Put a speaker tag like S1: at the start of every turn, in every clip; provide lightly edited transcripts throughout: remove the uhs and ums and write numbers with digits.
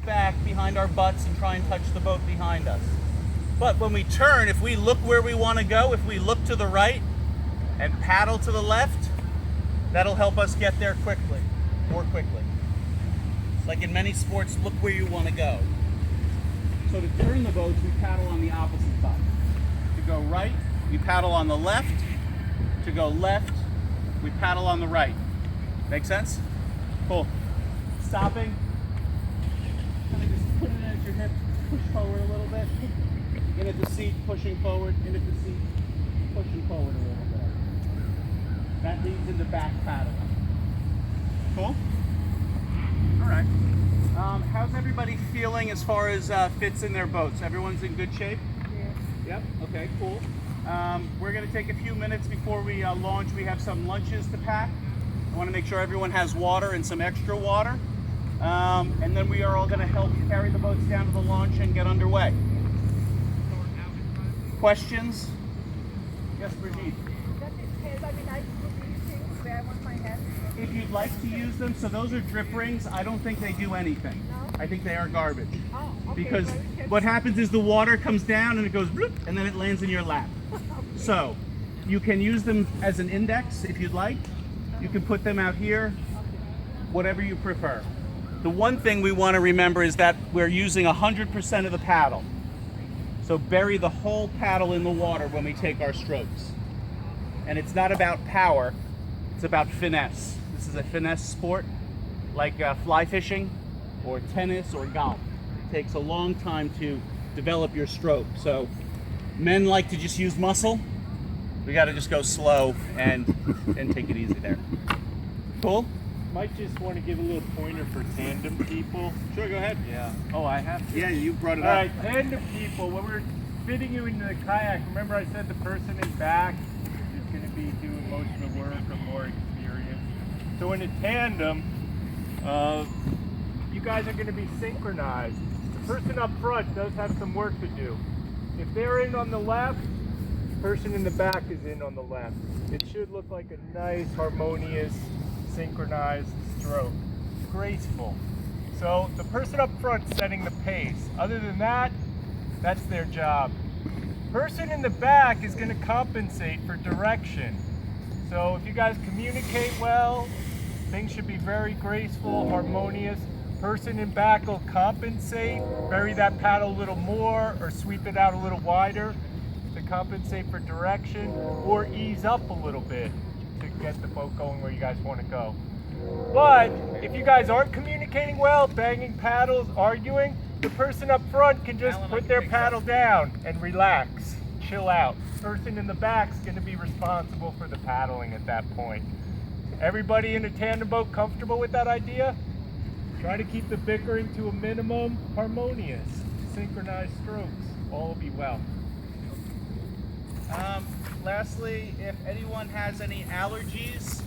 S1: Back behind our butts and try and touch the boat behind us. But when we turn, if we look where we want to go, if we look to the right and paddle to the left, that'll help us get there quickly, more quickly. Like in many sports, look where you want to go. So to turn the boats, we paddle on the opposite side. To go right, we paddle on the left. To go left, we paddle on the right. Make sense? Cool. Stopping. Kind of just put it at your hip, push forward a little bit. In at the seat, pushing forward. In at the seat, pushing forward a little bit. That leads into back paddling. Cool? All right. How's everybody feeling as far as fits in their boats? Everyone's in good shape? Yeah. Yep. Okay, cool. We're going to take a few minutes before we launch. We have some lunches to pack. I want to make sure everyone has water and some extra water. And then we are all going to help carry the boats down to the launch and get underway. Questions? Yes, Brigitte. If you'd like to use them, so those are drip rings. I don't think they do anything. No? I think they are garbage. Oh, okay. Because what happens is the water comes down and it goes bloop, and then it lands in your lap. Okay. So you can use them as an index if you'd like. You can put them out here, whatever you prefer. The one thing we want to remember is that we're using 100% of the paddle. So bury the whole paddle in the water when we take our strokes. And it's not about power, it's about finesse. This is a finesse sport, like fly fishing or tennis or golf. It takes a long time to develop your stroke. So men like to just use muscle. We got to just go slow and take it easy there. Cool?
S2: Might just want to give a little pointer for tandem people.
S1: Sure, go ahead.
S2: Yeah. Oh, I have to?
S1: Yeah, you brought it
S2: All
S1: up.
S2: right, tandem people, when we're fitting you into the kayak, remember I said the person in back is going to be doing most of the work or more experience. So in a tandem, you guys are going to be synchronized. The person up front does have some work to do. If they're in on the left, the person in the back is in on the left. It should look like a nice, harmonious, synchronized stroke. Graceful. So the person up front setting the pace. Other than that, that's their job. Person in the back is going to compensate for direction. So if you guys communicate well, things should be very graceful, harmonious. Person in back will compensate, bury that paddle a little more or sweep it out a little wider to compensate for direction, or ease up a little bit to get the boat going where you guys want to go. But if you guys aren't communicating well, banging paddles, arguing, the person up front can just put their paddle down and relax, chill out. Person in the back is going to be responsible for the paddling at that point. Everybody in a tandem boat comfortable with that idea? Try to keep the bickering to a minimum, harmonious, synchronized strokes. All will be well.
S1: Lastly, if anyone has any allergies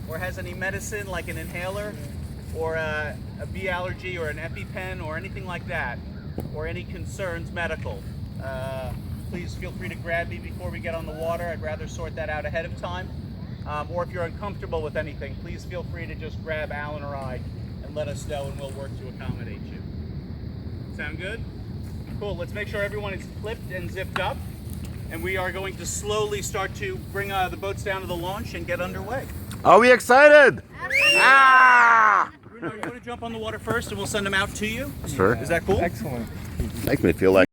S1: or has any medicine like an inhaler or a bee allergy or an EpiPen or anything like that, or any concerns medical, please feel free to grab me before we get on the water. I'd rather sort that out ahead of time. Or if you're uncomfortable with anything, please feel free to just grab Alan or I and let us know, and we'll work to accommodate you. Sound good? Cool. Let's make sure everyone is clipped and zipped up. And we are going to slowly start to bring the boats down to the launch and get underway.
S3: Are we excited? Ah!
S1: Bruno, you want to jump on the water first and we'll send them out to you?
S3: Sure.
S1: Is that cool?
S2: Excellent.
S3: Makes me feel like